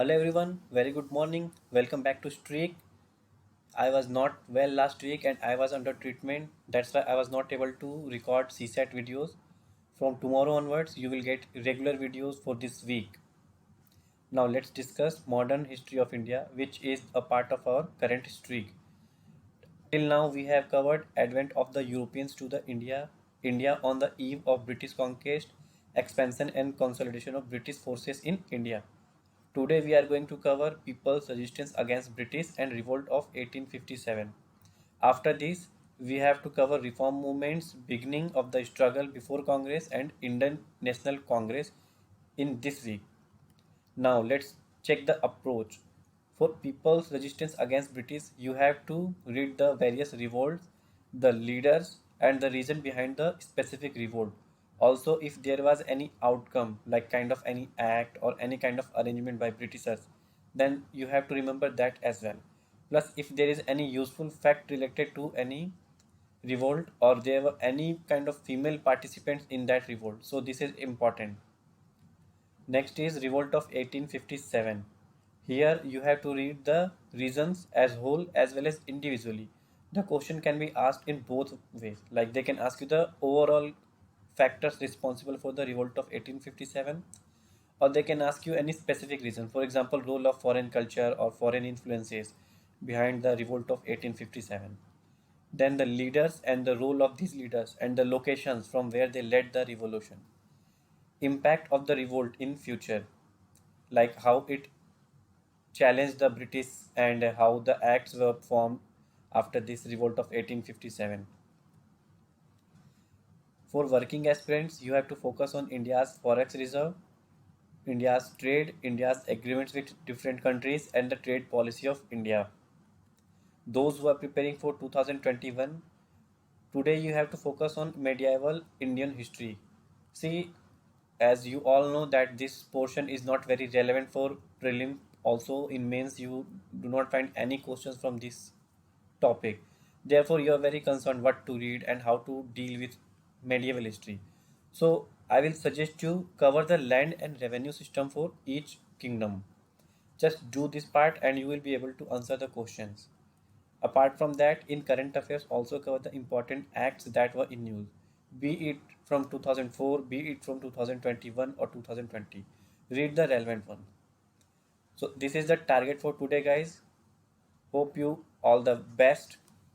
Hello everyone, very good morning. Welcome back to Streak. I was not well last week and I was under treatment. That's why I was not able to record CSAT videos. From tomorrow onwards, you will get regular videos for this week. Now let's discuss modern history of India, which is a part of our current streak. Till now, we have covered advent of the Europeans to the India on the eve of British conquest, expansion and consolidation of British forces in India. Today we are going to cover people's resistance against British and revolt of 1857. After this, we have to cover reform movements, beginning of the struggle before Congress and Indian National Congress in this week. Now let's check the approach. For people's resistance against British, you have to read the various revolts, the leaders, and the reason behind the specific revolt. Also, if there was any outcome, like kind of any act or any kind of arrangement by Britishers, then you have to remember that as well. Plus, if there is any useful fact related to any revolt or there were any kind of female participants in that revolt, so this is important. Next is Revolt of 1857. Here you have to read the reasons as whole as well as individually. The question can be asked in both ways. Like they can ask you the overall factors responsible for the revolt of 1857, or they can ask you any specific reason. For example, role of foreign culture or foreign influences behind the revolt of 1857. Then the leaders and the role of these leaders and the locations from where they led the revolution. Impact of the revolt in future, like how it challenged the British and how the acts were formed after this revolt of 1857. For working aspirants, you have to focus on India's forex reserve, India's trade, India's agreements with different countries, and the trade policy of India. Those who are preparing for 2021, today you have to focus on medieval Indian history. See, as you all know that this portion is not very relevant for prelim. Also in mains you do not find any questions from this topic. Therefore you are very concerned what to read and how to deal with medieval history. So I will suggest you cover the land and revenue system for each kingdom. Just do this part and you will be able to answer the questions. Apart from that, in current affairs, also cover the important acts that were in news, be it from 2004, be it from 2021 or 2020. Read the relevant one. So this is the target for today, guys. Hope you all the best.